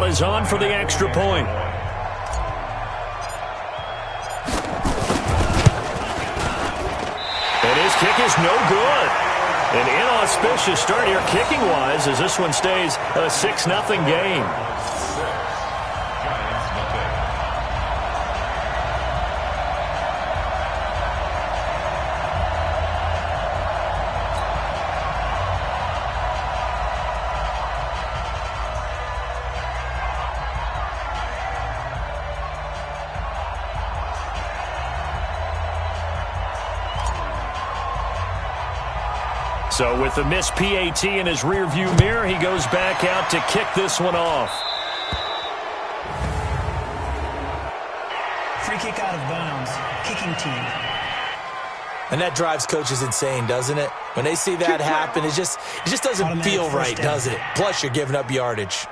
ball is on for the extra point. And his kick is no good. An inauspicious start here kicking-wise as this one stays a 6-0 game. So with the missed PAT in his rearview mirror, he goes back out to kick this one off. Free kick out of bounds. Kicking team. And that drives coaches insane, doesn't it? When they see that happen, it just doesn't feel right, does it? Plus, you're giving up yardage.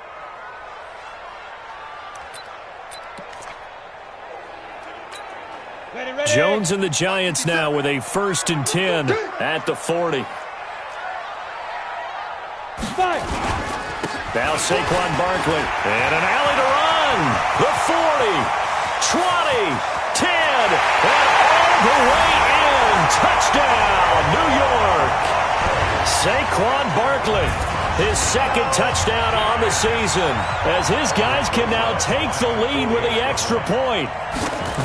Jones and the Giants now with a 1st and 10 at the 40. Now Saquon Barkley, and an alley to run. The 40, 20, 10, and all the way in. Touchdown, New York. Saquon Barkley, his 2nd touchdown on the season, as his guys can now take the lead with the extra point.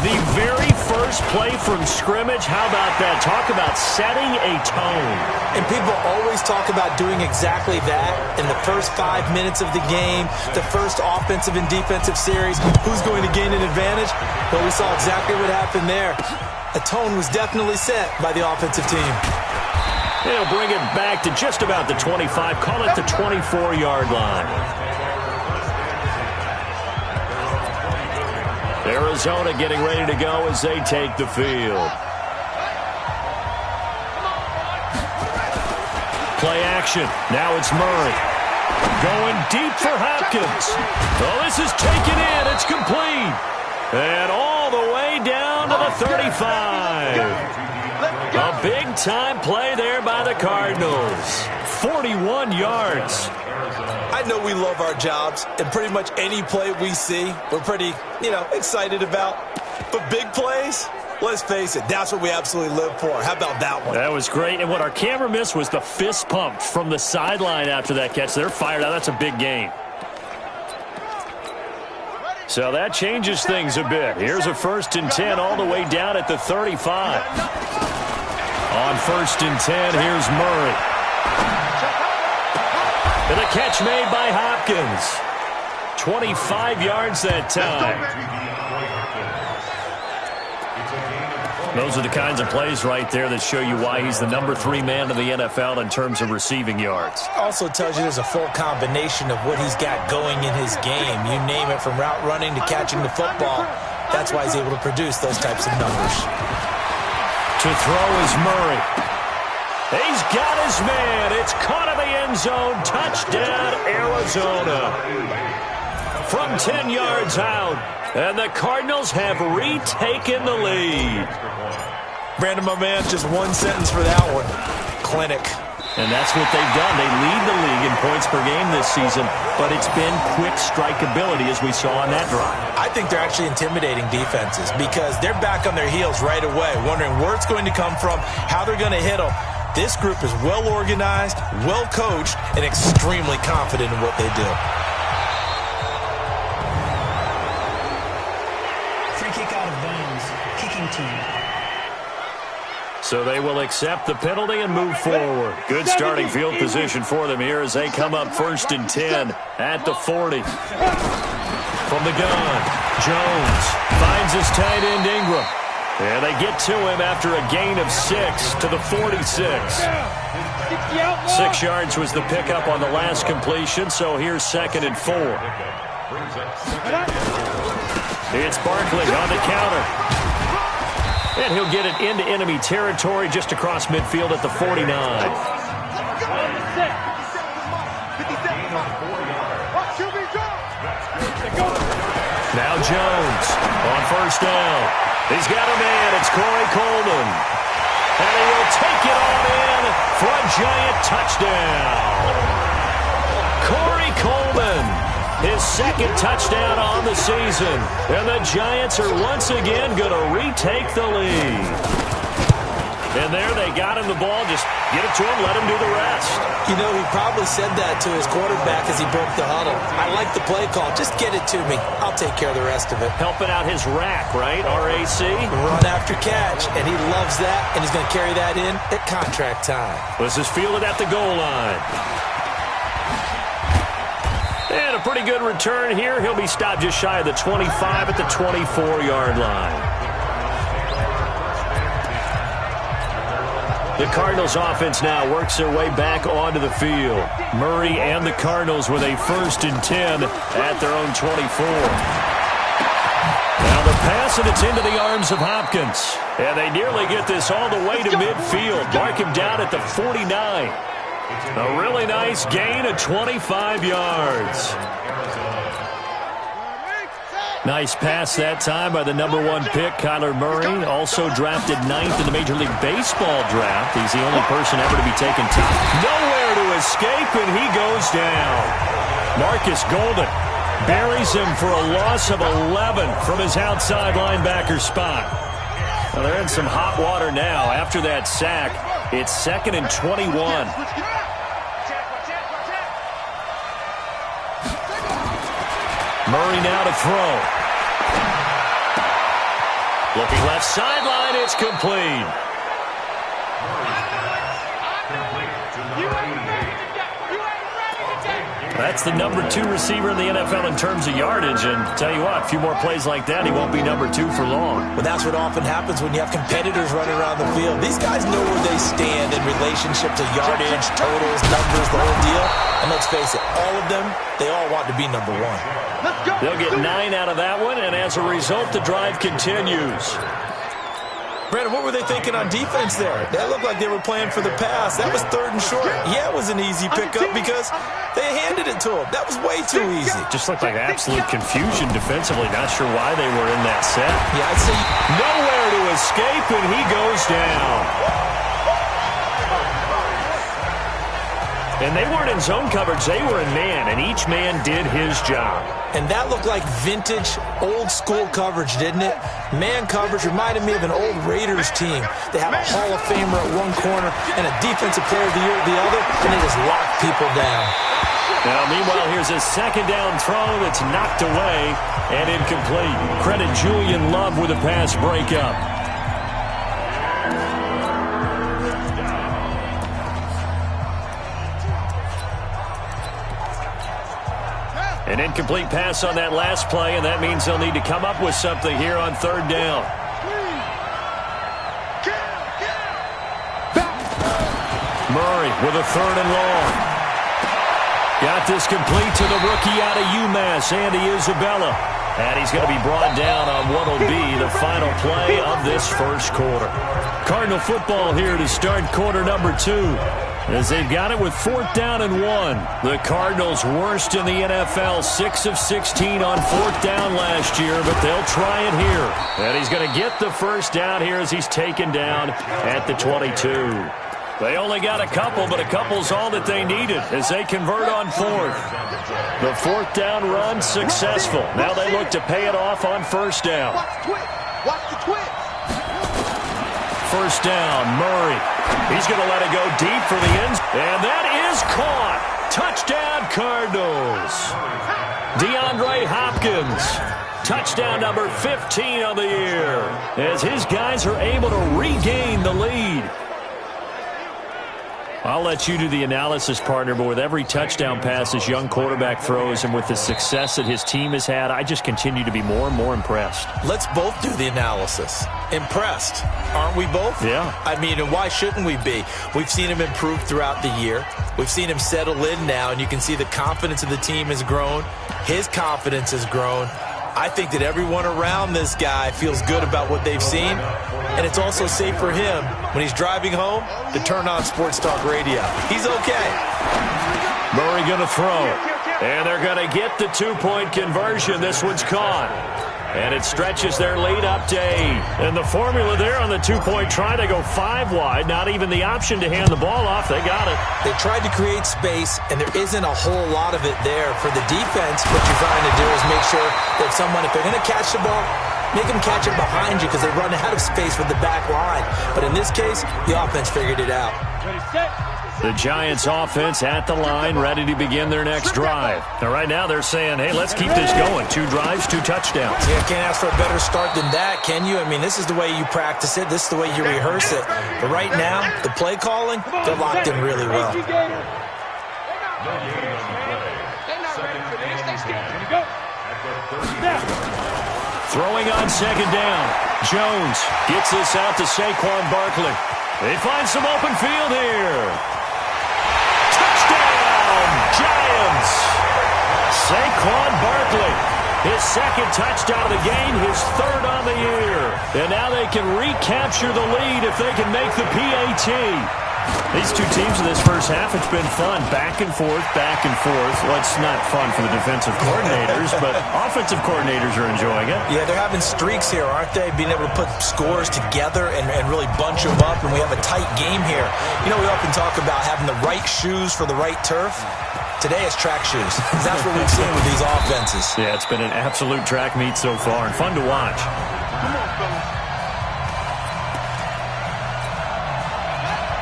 The very first play from scrimmage, how about that? Talk about setting a tone. And people always talk about doing exactly that in the first 5 minutes of the game, the first offensive and defensive series. Who's going to gain an advantage? Well, we saw exactly what happened there. A tone was definitely set by the offensive team. They'll bring it back to just about the 25, call it the 24-yard line. Arizona getting ready to go as they take the field. Play action. Now it's Murray. Going deep for Hopkins. Oh, this is taken in. It's complete. And all the way down to the 35. A big-time play there by the Cardinals. 41 yards. I know we love our jobs, and pretty much any play we see, we're pretty, excited about. But big plays, let's face it, that's what we absolutely live for. How about that one? That was great. And what our camera missed was the fist pump from the sideline after that catch. They're fired out. That's a big game. So that changes things a bit. Here's a 1st and 10 all the way down at the 35. On 1st and 10, here's Murray. And a catch made by Hopkins. 25 yards that time. Those are the kinds of plays right there that show you why he's the number 3 man in the NFL in terms of receiving yards. Also tells you there's a full combination of what he's got going in his game. You name it, from route running to catching the football. That's why he's able to produce those types of numbers. To throw is Murray. He's got his man. It's caught in the end zone. Touchdown, Arizona. From 10 yards out. And the Cardinals have retaken the lead. Brandon, my man, just one sentence for that one. Clinic. And that's what they've done. They lead the league in points per game this season, but it's been quick strikeability as we saw on that drive. I think they're actually intimidating defenses because they're back on their heels right away, wondering where it's going to come from, how they're going to hit them. This group is well organized, well coached, and extremely confident in what they do. Free kick out of bounds. Kicking team. So they will accept the penalty and move forward. Good starting field position for them here as they come up 1st and 10 at the 40. From the gun, Jones finds his tight end Ingram. And they get to him after a gain of 6 to the 46. 6 yards was the pickup on the last completion, so here's 2nd and 4. It's Barkley on the counter. And he'll get it into enemy territory just across midfield at the 49. Now Jones on 1st down. He's got a man. It's Corey Coleman. And he will take it on in for a giant touchdown. Corey Coleman, his second touchdown on the season. And the Giants are once again going to retake the lead. And there they got him the ball. Just get it to him, let him do the rest. You know, he probably said that to his quarterback as he broke the huddle. I like the play call. Just get it to me. I'll take care of the rest of it. Helping out his rack, right? RAC. Run after catch, and he loves that, and he's going to carry that in at contract time. This is fielded at the goal line. And a pretty good return here. He'll be stopped just shy of the 25 at the 24-yard line. The Cardinals offense now works their way back onto the field. Murray and the Cardinals with a 1st and 10 at their own 24. Now the pass, and it's into the arms of Hopkins. And they nearly get this all the way to midfield. Mark him down at the 49. A really nice gain of 25 yards. Nice pass that time by the #1 pick, Kyler Murray. Also drafted 9th in the Major League Baseball draft. He's the only person ever to be taken top. Nowhere to escape, and he goes down. Marcus Golden buries him for a loss of 11 from his outside linebacker spot. Well, they're in some hot water now. After that sack, it's 2nd and 21. Murray now to throw. Looking left sideline, it's complete. That's the #2 receiver in the NFL in terms of yardage, and tell you what, a few more plays like that, he won't be #2 for long. Well, that's what often happens when you have competitors running around the field. These guys know where they stand in relationship to yardage, totals, numbers, the whole deal. And let's face it, all of them, they all want to be #1. They'll get 9 out of that one, and as a result, the drive continues. Brandon, what were they thinking on defense there? That looked like they were playing for the pass. That was 3rd and short. Yeah, it was an easy pickup because they handed it to him. That was way too easy. Just looked like absolute confusion defensively. Not sure why they were in that set. Yeah, I'd say nowhere to escape, and he goes down. And they weren't in zone coverage. They were in man, and each man did his job. And that looked like vintage, old-school coverage, didn't it? Man coverage reminded me of an old Raiders team. They have a Hall of Famer at one corner and a Defensive Player of the Year at the other, and they just lock people down. Now, meanwhile, here's a 2nd down throw that's knocked away and incomplete. Credit Julian Love with a pass breakup. An incomplete pass on that last play, and that means they'll need to come up with something here on 3rd down. Murray with a 3rd and long. Got this complete to the rookie out of UMass, Andy Isabella. And he's going to be brought down on what will be the final play of this 1st quarter. Cardinal football here to start quarter #2. As they've got it with 4th down and 1. The Cardinals worst in the NFL, 6 of 16 on 4th down last year, but they'll try it here. And he's going to get the 1st down here as he's taken down at the 22. They only got a couple, but a couple's all that they needed as they convert on 4th. The 4th down run successful. Now they look to pay it off on 1st down. Watch the twitch. 1st down, Murray. He's going to let it go deep for the end. And that is caught. Touchdown, Cardinals. DeAndre Hopkins. Touchdown number 15 of the year. As his guys are able to regain the lead. I'll let you do the analysis, partner, but with every touchdown pass this young quarterback throws and with the success that his team has had, I just continue to be more and more impressed. Let's both do the analysis. Impressed, aren't we both? Yeah. I mean, and why shouldn't we be? We've seen him improve throughout the year. We've seen him settle in now, and you can see the confidence of the team has grown. His confidence has grown. I think that everyone around this guy feels good about what they've seen, and it's also safe for him when he's driving home to turn on Sports Talk Radio. He's okay. Murray going to throw, and they're going to get the 2-point conversion. This one's caught. And it stretches their lead up to 8. And the formula there on the two-point try to go 5 wide. Not even the option to hand the ball off. They got it. They tried to create space, and there isn't a whole lot of it there. For the defense, what you're trying to do is make sure that if they're going to catch the ball, make them catch it behind you because they run out of space with the back line. But in this case, the offense figured it out. The Giants offense at the line, ready to begin their next drive. Now, right now they're saying, hey, let's keep this going. 2 drives, 2 touchdowns. Yeah, can't ask for a better start than that, can you? I mean, this is the way you practice it. This is the way you rehearse it. But right now, the play calling, they're locked in really well. Throwing on second down. Jones gets this out to Saquon Barkley. They find some open field here. Touchdown, Giants! Saquon Barkley, his second touchdown of the game, his 3rd on the year. And now they can recapture the lead if they can make the PAT. These two teams in this first half, it's been fun. Back and forth, back and forth. Well, it's not fun for the defensive coordinators, but offensive coordinators are enjoying it. Yeah, they're having streaks here, aren't they? Being able to put scores together and really bunch them up, and we have a tight game here. You know, we often talk about having the right shoes for the right turf. Today it's track shoes. That's what we've seen with these offenses. Yeah, it's been an absolute track meet so far and fun to watch.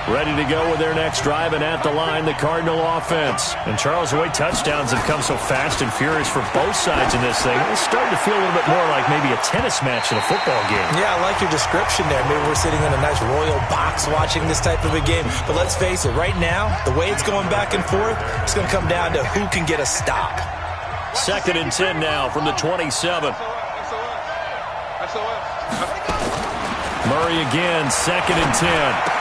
Ready to go with their next drive, and at the line, the Cardinal offense. And Charles, the way touchdowns have come so fast and furious for both sides in this thing, it's starting to feel a little bit more like maybe a tennis match in a football game. Yeah, I like your description there. Maybe we're sitting in a nice royal box watching this type of a game. But let's face it, right now, the way it's going back and forth, it's going to come down to who can get a stop. 2nd and 10 now from the 27. Murray again, 2nd and 10.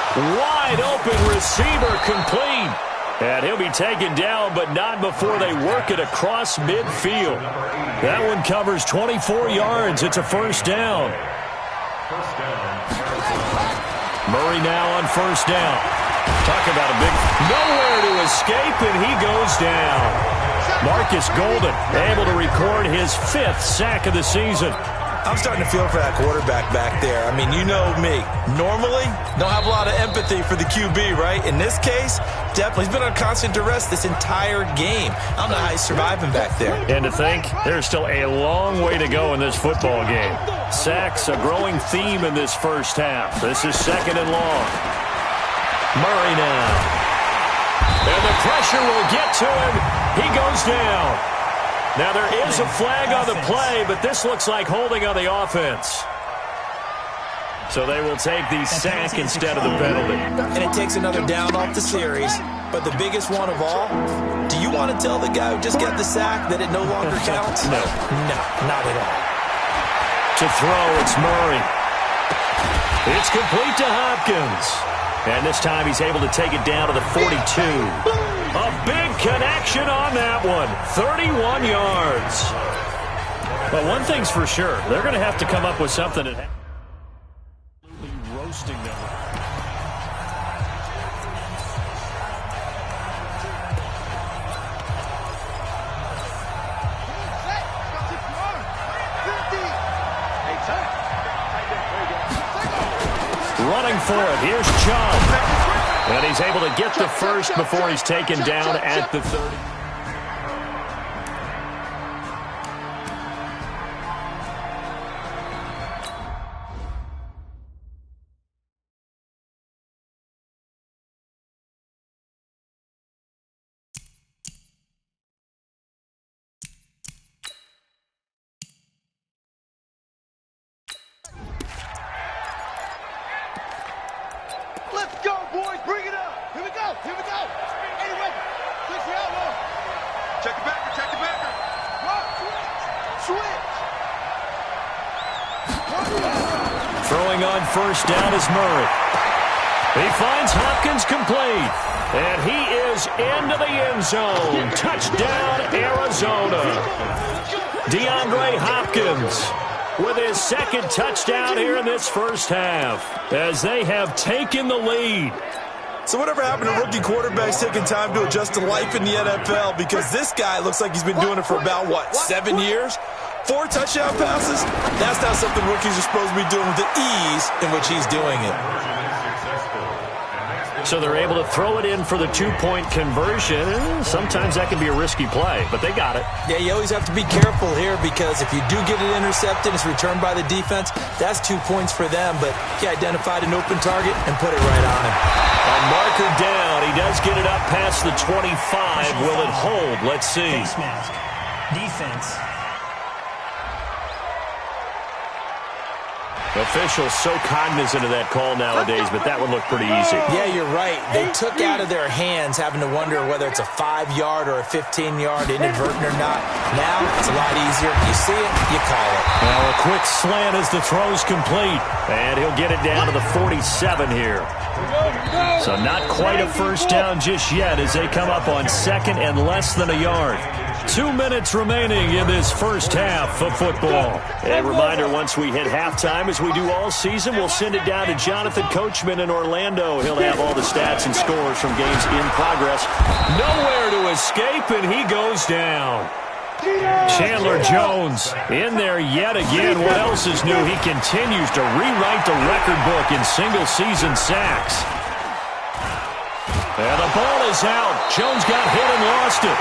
Wide open receiver complete. And he'll be taken down, but not before they work it across midfield. That one covers 24 yards. It's a 1st down. Murray now on 1st down. Talk about a big nowhere to escape, and he goes down. Marcus Golden able to record his 5th sack of the season. I'm starting to feel for that quarterback back there. I mean, you know me. Normally, don't have a lot of empathy for the QB, right? In this case, definitely. He's been on constant duress this entire game. I don't know how he's surviving back there. And to think, there's still a long way to go in this football game. Sacks, a growing theme in this first half. This is 2nd and long. Murray now. And the pressure will get to him. He goes down. Now, there is a flag on the play, but this looks like holding on the offense. So they will take the sack instead of the penalty. And it takes another down off the series. But the biggest one of all, do you want to tell the guy who just got the sack that it no longer counts? No. No, not at all. To throw, it's Murray. It's complete to Hopkins. And this time he's able to take it down to the 42. A big connection on that one. 31 yards. But one thing's for sure. They're going to have to come up with something that absolutely roasting them. Running for it. Here's Chubb. And he's able to get the first before he's taken down at the 30. Let's go, boys. Bring it up. Here we go. Here we go. Anyway, switch the outlaw. Check the backer. Check the backer. Rock, switch. Throwing on 1st down is Murray. He finds Hopkins complete. And he is into the end zone. Touchdown, Arizona. DeAndre Hopkins with his 2nd touchdown here in this first half as they have taken the lead. So whatever happened to rookie quarterbacks taking time to adjust to life in the NFL? Because this guy looks like he's been doing it for about, 7 years? 4 touchdown passes? That's not something rookies are supposed to be doing with the ease in which he's doing it. So they're able to throw it in for the 2-point conversion. Sometimes that can be a risky play, but they got it. Yeah, you always have to be careful here because if you do get it intercepted, it's returned by the defense, that's 2 points for them. But he identified an open target and put it right on him. A marker down. He does get it up past the 25. Will it hold? Let's see. Face mask. Defense. Officials so cognizant of that call nowadays, but that would look pretty easy. Yeah, you're right. They took out of their hands having to wonder whether it's a 5-yard or a 15-yard inadvertent or not. Now it's a lot easier. You see it, you call it. Now a quick slant as the throw's complete. And he'll get it down to the 47 here. So not quite a first down just yet as they come up on second and less than a yard. 2 minutes remaining in this first half of football. A reminder, once we hit halftime, as we do all season, we'll send it down to Jonathan Coachman in Orlando. He'll have all the stats and scores from games in progress. Nowhere to escape, and he goes down. Chandler Jones in there yet again. What else is new? He continues to rewrite the record book in single-season sacks. And the ball is out. Jones got hit and lost it.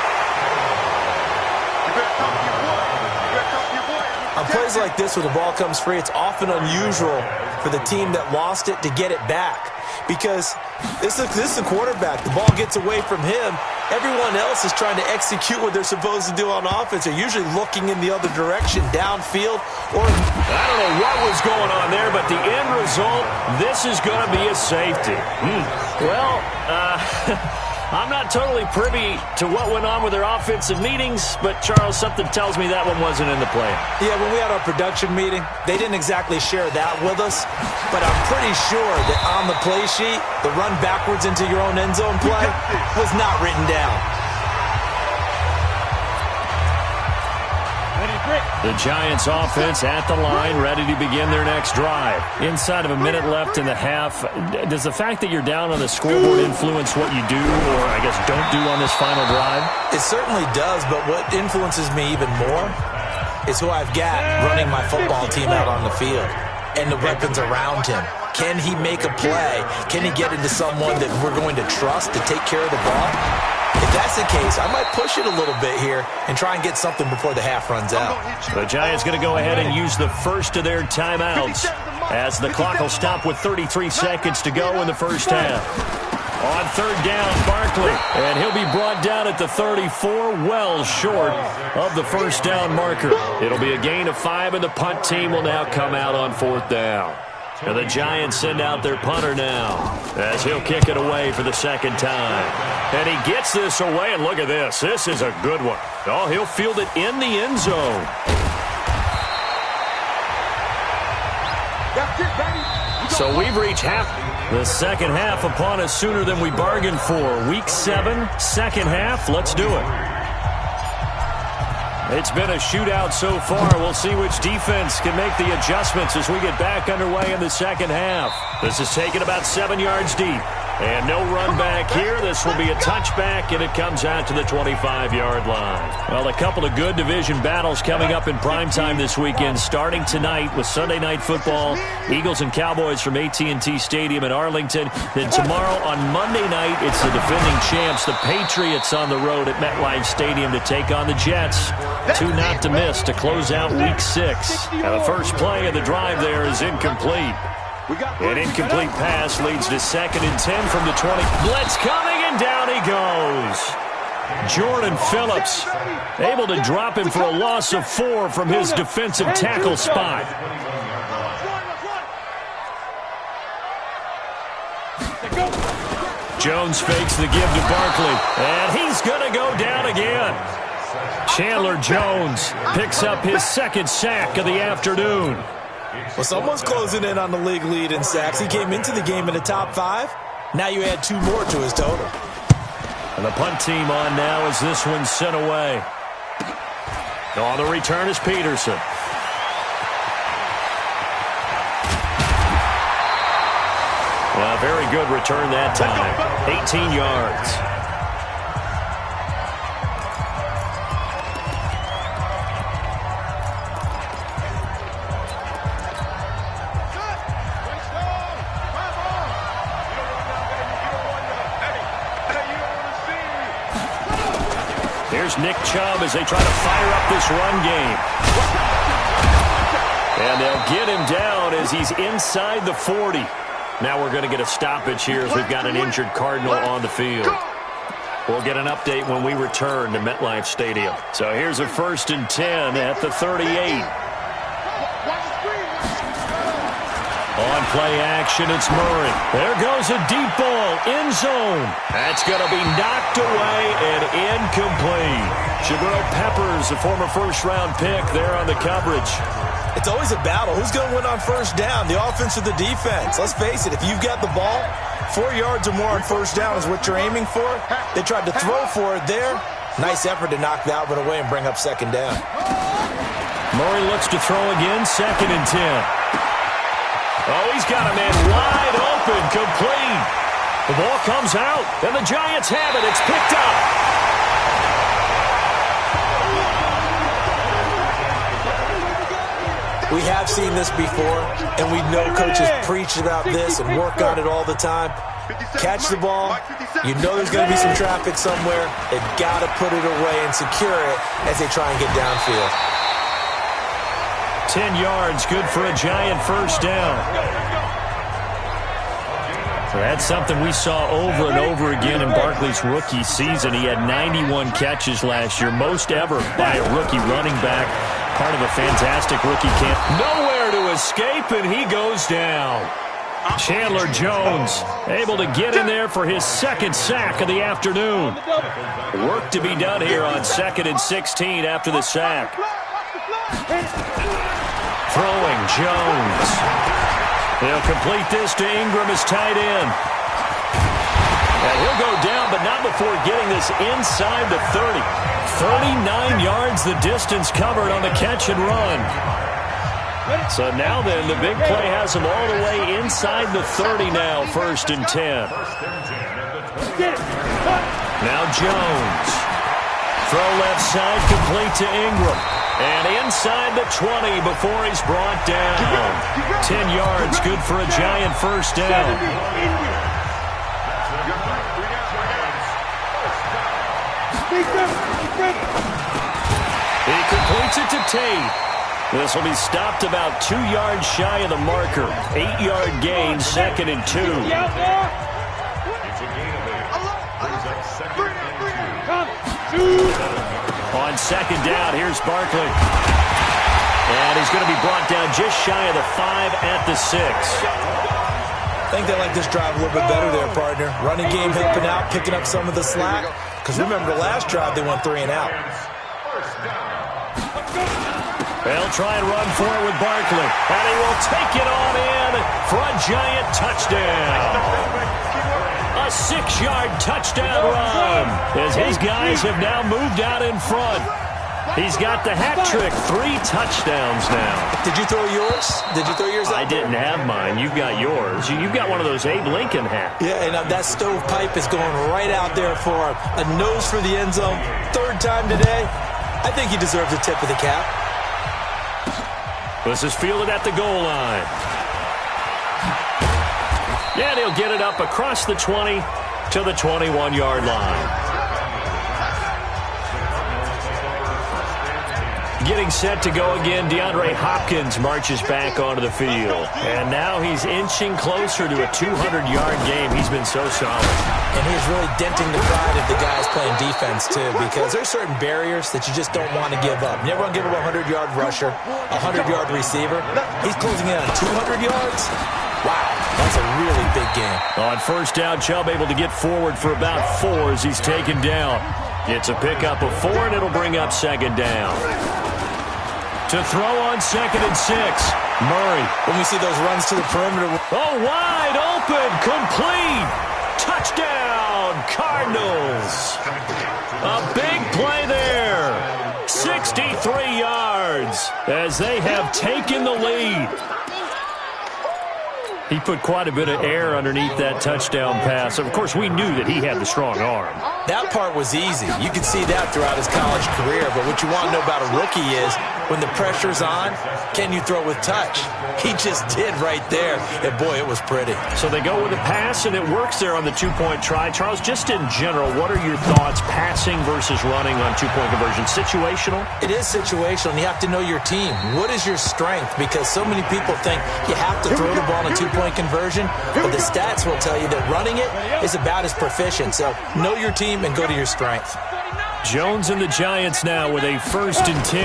On plays like this where the ball comes free, it's often unusual for the team that lost it to get it back. Because this is a quarterback. The ball gets away from him. Everyone else is trying to execute what they're supposed to do on offense. They're usually looking in the other direction, downfield. Or I don't know what was going on there, but the end result, this is going to be a safety. Well, I'm not totally privy to what went on with their offensive meetings, but, Charles, something tells me that one wasn't in the play. Yeah, when we had our production meeting, they didn't exactly share that with us, but I'm pretty sure that on the play sheet, the run backwards into your own end zone play was not written down. The Giants offense at the line, ready to begin their next drive. Inside of a minute left in the half, does the fact that you're down on the scoreboard influence what you do, or I guess don't do on this final drive? It certainly does, but what influences me even more is who I've got running my football team out on the field and the weapons around him. Can he make a play? Can he get into someone that we're going to trust to take care of the ball? If that's the case, I might push it a little bit here and try and get something before the half runs out. The Giants going to go ahead and use the first of their timeouts as the clock will stop with 33 seconds to go in the first half. On third down, Barkley, and he'll be brought down at the 34, well short of the first down marker. It'll be a gain of 5, and the punt team will now come out on fourth down. And the Giants send out their punter now as he'll kick it away for the second time. And he gets this away, and look at this. This is a good one. Oh, he'll field it in the end zone. So we've reached half. The second half upon us sooner than we bargained for. Week 7, second half. Let's do it. It's been a shootout so far. We'll see which defense can make the adjustments as we get back underway in the second half. This is taken about 7 yards deep. And no run back here. This will be a touchback, and it comes out to the 25-yard line. Well, a couple of good division battles coming up in primetime this weekend, starting tonight with Sunday Night Football, Eagles and Cowboys from AT&T Stadium in Arlington. Then tomorrow on Monday night, it's the defending champs, the Patriots, on the road at MetLife Stadium to take on the Jets. 2 not to miss to close out Week 6. Now, the first play of the drive there is incomplete. An incomplete pass leads to 2nd and 10 from the 20. Blitz coming, and down he goes. Jordan Phillips able to drop him for a loss of 4 from his defensive tackle spot. Jones fakes the give to Barkley, and he's going to go down again. Chandler Jones picks up his 2nd sack of the afternoon. Well, someone's closing in on the league lead in sacks. He came into the game in the top 5. Now you add 2 more to his total. And the punt team on now as this one's sent away. On the return is Peterson. A very good return that time. 18 yards. here's Nick Chubb as they try to fire up this run game. And they'll get him down as he's inside the 40. Now we're going to get a stoppage here as we've got an injured Cardinal on the field. We'll get an update when we return to MetLife Stadium. So here's a 1st and 10 at the 38. On play action, it's Murray. There goes a deep ball, end zone. That's going to be knocked away and incomplete. Jabril Peppers, a former first-round pick, there on the coverage. It's always a battle. Who's going to win on first down, the offense or the defense? Let's face it, if you've got the ball, 4 yards or more on first down is what you're aiming for. They tried to throw for it there. Nice effort to knock that one away and bring up second down. Murray looks to throw again, 2nd and 10. Oh, he's got a man wide open, complete. The ball comes out, and the Giants have it. It's picked up. We have seen this before, and we know coaches preach about this and work on it all the time. Catch the ball. You know there's going to be some traffic somewhere. They've got to put it away and secure it as they try and get downfield. 10 yards, good for a Giant first down. So that's something we saw over and over again in Barkley's rookie season. He had 91 catches last year, most ever by a rookie running back. Part of a fantastic rookie camp. Nowhere to escape, and he goes down. Chandler Jones able to get in there for his 2nd sack of the afternoon. Work to be done here on 2nd and 16 after the sack. Throwing Jones. They'll complete this to Ingram as tight end. And he'll go down, but not before getting this inside the 30. 39 yards the distance covered on the catch and run. So now then, the big play has him all the way inside the 30 now, 1st and 10. Now Jones. Throw left side, complete to Ingram. And inside the 20 before he's brought down. 10 yards, good for a Giant first down. He completes it to Tate. This will be stopped about 2 yards shy of the marker. 8-yard gain, 2nd and 2. On 2nd down, here's Barkley. And he's going to be brought down just shy of the 5 at the 6. I think they like this drive a little bit better there, partner. Running game helping out, picking up some of the slack. Because remember, the last drive they went 3 and out. They'll try and run for it with Barkley. And he will take it on in for a Giant touchdown. A 6-yard touchdown run as his guys have now moved out in front. He's got the hat trick, 3 touchdowns now. Did you throw yours? Did you throw yours out? I didn't have mine. You've got yours. You've got one of those Abe Lincoln hats. Yeah, and that stovepipe is going right out there for a nose for the end zone. 3rd time today. I think he deserves a tip of the cap. This is fielded at the goal line. And he'll get it up across the 20 to the 21-yard line. Getting set to go again, DeAndre Hopkins marches back onto the field. And now he's inching closer to a 200-yard game. He's been so solid. And he's really denting the pride of the guys playing defense, too, because there's certain barriers that you just don't want to give up. You never want to give up a 100-yard rusher, a 100-yard receiver. He's closing in on 200 yards. Wow, that's a really big game. On first down, Chubb able to get forward for about 4 as he's taken down. It's a pickup of 4, and it'll bring up 2nd down. To throw on 2nd and 6. Murray. When we see those runs to the perimeter. Oh, wide open, complete. Touchdown, Cardinals. A big play there. 63 yards as they have taken the lead. He put quite a bit of air underneath that touchdown pass. Of course, we knew that he had the strong arm. That part was easy. You could see that throughout his college career. But what you want to know about a rookie is when the pressure's on, can you throw with touch? He just did right there, and boy, it was pretty. So they go with a pass, and it works there on the two-point try. Charles, just in general, what are your thoughts passing versus running on two-point conversion? Situational? It is situational, and you have to know your team. What is your strength? Because so many people think you have to throw the ball on a two-point conversion, but the stats will tell you that running it is about as proficient. So know your team and go to your strength. Jones and the Giants now with a 1st and 10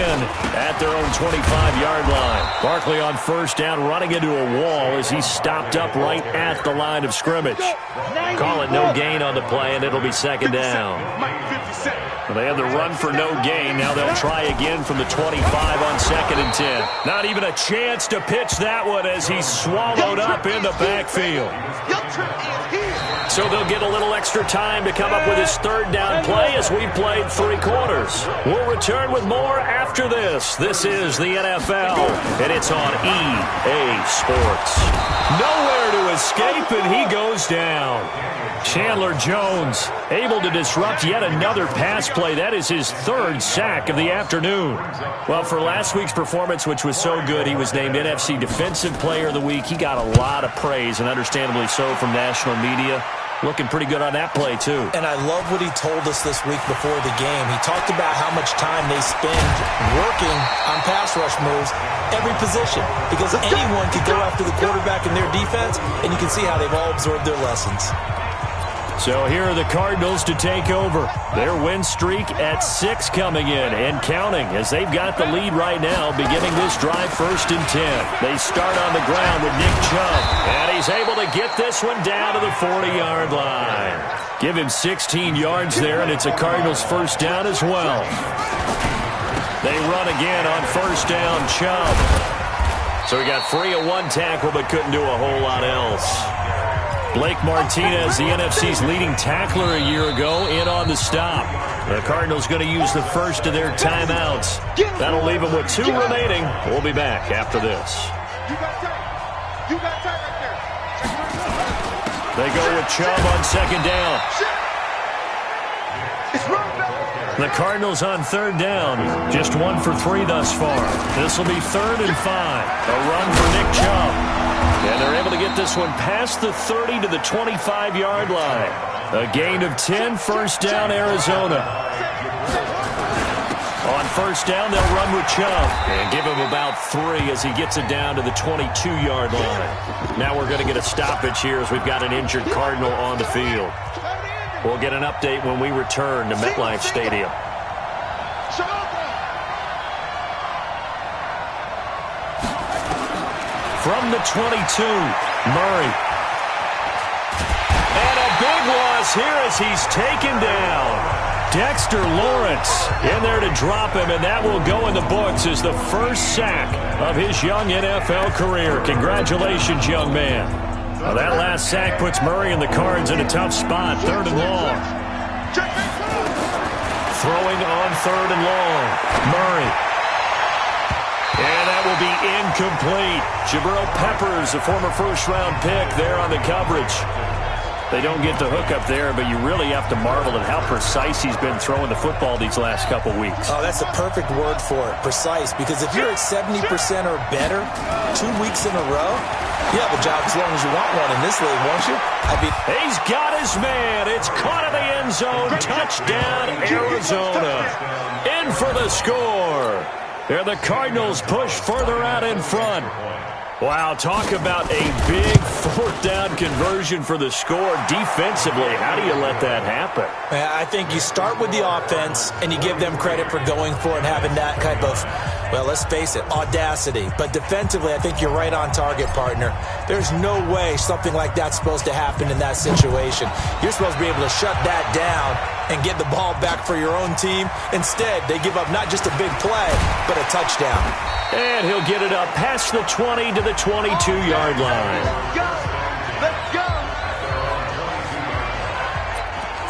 at their own 25-yard line. Barkley on first down, running into a wall as he's stopped up right at the line of scrimmage. Call it no gain on the play, and it'll be 2nd down. Well, they had the run for no gain. Now they'll try again from the 25 on 2nd and 10. Not even a chance to pitch that one as he's swallowed up in the backfield. So they'll get a little extra time to come up with his 3rd down play as we've played 3 quarters. We'll return with more after this. This is the NFL, and it's on EA Sports. Nowhere to escape, and he goes down. Chandler Jones able to disrupt yet another pass play. That is his 3rd sack of the afternoon. Well, for last week's performance, which was so good, he was named NFC Defensive Player of the Week. He got a lot of praise, and understandably so, from national media. Looking pretty good on that play, too. And I love what he told us this week before the game. He talked about how much time they spend working on pass rush moves, every position, because anyone could go after the quarterback in their defense, and you can see how they've all absorbed their lessons. So here are the Cardinals to take over. Their win streak at 6 coming in and counting as they've got the lead right now, beginning this drive 1st and 10. They start on the ground with Nick Chubb, and he's able to get this one down to the 40-yard line. Give him 16 yards there, and it's a Cardinals 1st down as well. They run again on 1st down, Chubb. So he got free of 1 tackle but couldn't do a whole lot else. Blake Martinez, the NFC's leading tackler a year ago, in on the stop. The Cardinals going to use the first of their timeouts. That'll leave them with 2 remaining. We'll be back after this. They go with Chubb on 2nd down. The Cardinals on 3rd down. Just 1 for 3 thus far. This will be 3rd and 5. A run for Nick Chubb. And they're able to get this one past the 30 to the 25-yard line. A gain of 10, 1st down, Arizona. On 1st down, they'll run with Chubb and give him about 3 as he gets it down to the 22-yard line. Now we're going to get a stoppage here as we've got an injured Cardinal on the field. We'll get an update when we return to MetLife Stadium. From the 22, Murray. And a big loss here as he's taken down. Dexter Lawrence in there to drop him, and that will go in the books as the 1st sack of his young NFL career. Congratulations, young man. Well, that last sack puts Murray and the Cards in a tough spot, 3rd and long. Throwing on 3rd and long, Murray. And that will be incomplete. Jabril Peppers, a former 1st-round pick, there on the coverage. They don't get the hook up there, but you really have to marvel at how precise he's been throwing the football these last couple weeks. Oh, that's a perfect word for it, precise, because if you're at 70% or better 2 weeks in a row, you have a job as long as you want one in this league, won't you? He's got his man. It's caught in the end zone. Touchdown, Arizona. In for the score. And the Cardinals push further out in front. Wow, talk about a big 4th down conversion for the score. Defensively, how do you let that happen? I think you start with the offense, and you give them credit for going for it and having that type of, well, let's face it, audacity. But defensively, I think you're right on target, partner. There's no way something like that's supposed to happen in that situation. You're supposed to be able to shut that down and get the ball back for your own team. Instead, they give up not just a big play, but a touchdown. And he'll get it up past the 20 to the 22-yard line. Let's go!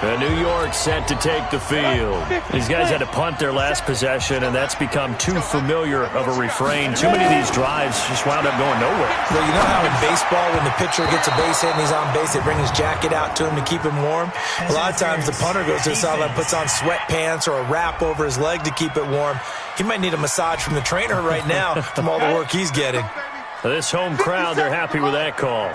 New York set to take the field. These guys had to punt their last possession, and that's become too familiar of a refrain. Too many of these drives just wound up going nowhere. Well, you know how in baseball, when the pitcher gets a base hit and he's on base, they bring his jacket out to him to keep him warm? A lot of times the punter goes to the sideline, puts on sweatpants or a wrap over his leg to keep it warm. He might need a massage from the trainer right now from all the work he's getting. This home crowd, they're happy with that call.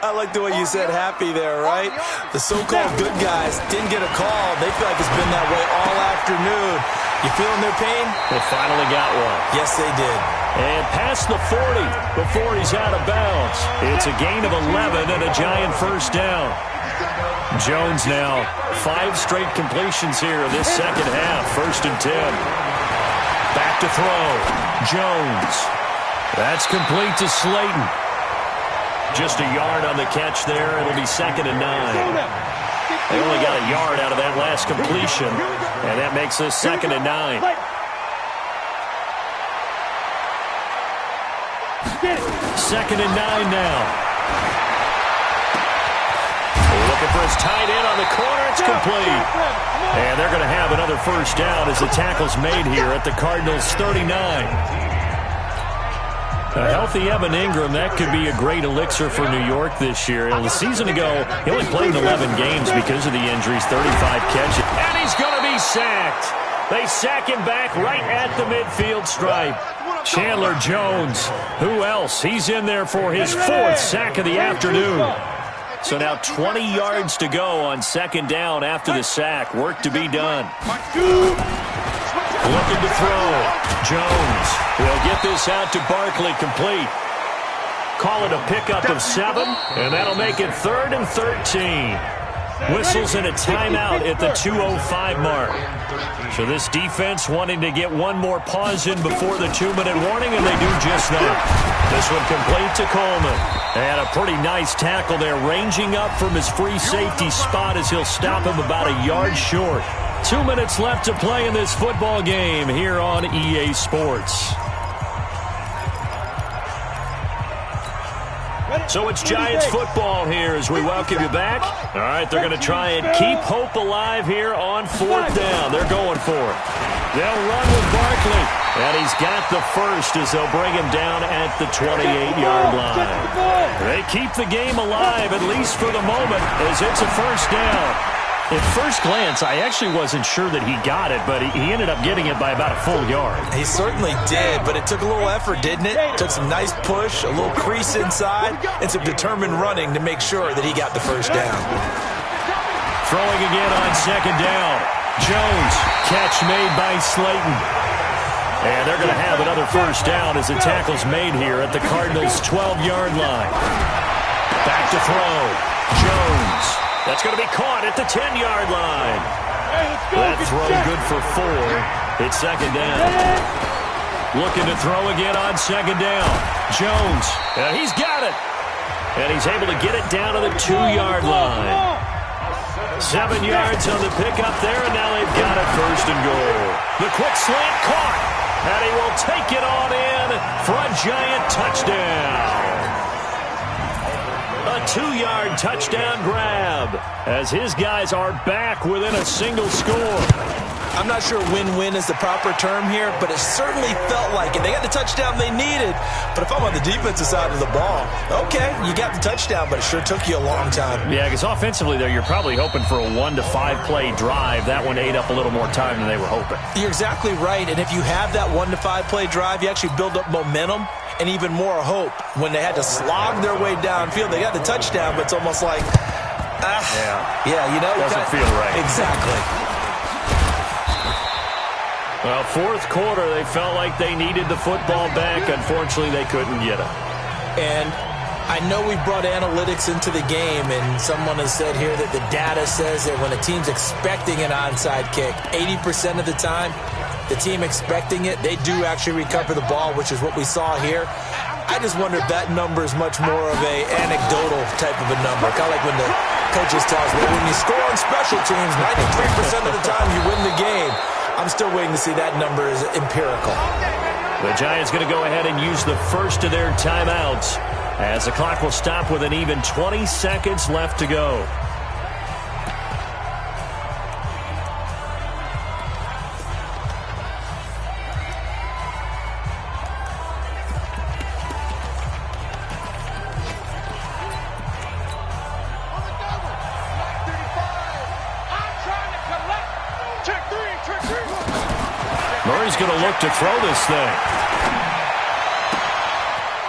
I like the way you said happy there, right? The so-called good guys didn't get a call. They feel like it's been that way all afternoon. You feeling their pain? They finally got one. Yes, they did. And past the 40 before he's out of bounds. It's a gain of 11 and a giant first down. Jones now 5 straight completions here in this second half. 1st and 10. Back to throw. Jones. That's complete to Slayton. Just a yard on the catch there. It'll be 2nd and 9. They only got a yard out of that last completion, and that makes this 2nd and 9. 2nd and 9 now. Looking for his tight end on the corner. It's complete. And they're going to have another first down as the tackle's made here at the Cardinals' 39. A healthy Evan Ingram, that could be a great elixir for New York this year. The season ago, he only played in 11 games because of the injuries, 35 catches. And he's going to be sacked. They sack him back right at the midfield stripe. Chandler Jones, who else? He's in there for his 4th sack of the afternoon. So now 20 yards to go on 2nd down after the sack. Work to be done. Looking to throw. Jones will get this out to Barkley, complete. Call it a pickup of 7, and that'll make it 3rd and 13. Whistles and a timeout at the 2:05 mark. So this defense wanting to get one more pause in before the 2-minute warning, and they do just that. This one complete to Coleman. And a pretty nice tackle there, ranging up from his free safety spot as he'll stop him about a yard short. 2 minutes left to play in this football game here on EA Sports. So it's Giants football here as we welcome you back. All right, they're going to try and keep hope alive here on 4th down. They're going for it. They'll run with Barkley. And he's got the first as they'll bring him down at the 28-yard line. They keep the game alive, at least for the moment, as it's a first down. At first glance, I actually wasn't sure that he got it, but he ended up getting it by about a full yard. He certainly did, but it took a little effort, didn't it? Took some nice push, a little crease inside, and some determined running to make sure that he got the first down. Throwing again on 2nd down. Jones, catch made by Slayton. And they're going to have another first down as the tackle's made here at the Cardinals' 12-yard line. Back to throw. Jones. That's going to be caught at the 10-yard line. That throw good for 4. It's 2nd down. Looking to throw again on 2nd down. Jones. He's got it. And he's able to get it down to the 2-yard line. 7 yards on the pickup there, and now they've got it 1st and goal. The quick slant caught. And he will take it on in for a giant touchdown. A 2-yard touchdown grab as his guys are back within a single score. I'm not sure win-win is the proper term here, but it certainly felt like it. They got the touchdown they needed, but if I'm on the defensive side of the ball, okay, you got the touchdown, but it sure took you a long time. Yeah, because offensively there, you're probably hoping for a 1 to 5 play drive. That one ate up a little more time than they were hoping. You're exactly right, and if you have that 1 to 5 play drive, you actually build up momentum and even more hope. When they had to slog their way downfield, they got the touchdown, but it's almost like, yeah, you know. Doesn't feel right. Exactly. Well, 4th quarter, they felt like they needed the football back. Unfortunately, they couldn't get it. And I know we've brought analytics into the game, and someone has said here that the data says that when a team's expecting an onside kick, 80% of the time, the team expecting it, they do actually recover the ball, which is what we saw here. I just wonder if that number is much more of a anecdotal type of a number. Kind of like when the coaches tell us, well, when you score on special teams, 93% of the time you win the game. I'm still waiting to see that number is empirical. The Giants going to go ahead and use the first of their timeouts as the clock will stop with an even 20 seconds left to go. Murray's going to look to throw this thing.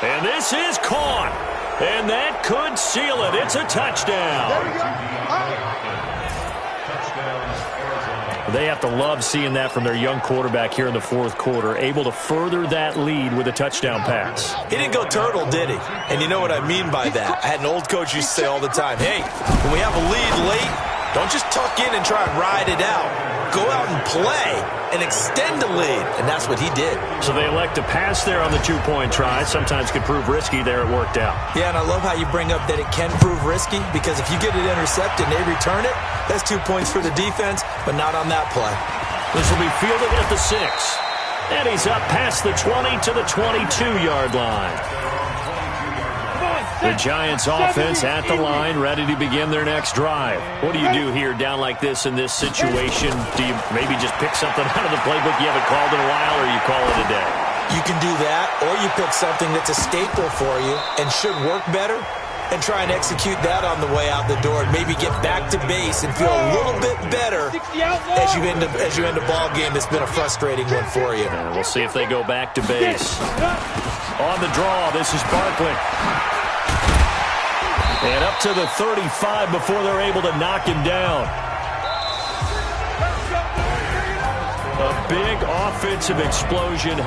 And this is caught. And that could seal it. It's a touchdown. There we go. They have to love seeing that from their young quarterback here in the fourth quarter, able to further that lead with a touchdown pass. He didn't go turtle, did he? And you know what I mean by that. I had an old coach used to say all the time, hey, when we have a lead late, don't just tuck in and try and ride it out. Go out and play and extend the lead. And that's what he did. So they elect to pass there on the two-point try. Sometimes could prove risky. There it worked out. Yeah, and I love how you bring up that it can prove risky, because if you get it intercepted and they return it, that's 2 points for the defense, but not on that play. This will be fielded at the 6. And he's up past the 20 to the 22-yard line. The Giants offense at the line, ready to begin their next drive. What do you do here down like this in this situation? Do you maybe just pick something out of the playbook you haven't called in a while, or you call it a day? You can do that, or you pick something that's a staple for you and should work better, and try and execute that on the way out the door, and maybe get back to base and feel a little bit better as you end a ball game that's been a frustrating one for you. And we'll see if they go back to base. On the draw, this is Barkley. And up to the 35 before they're able to knock him down. A big offensive explosion.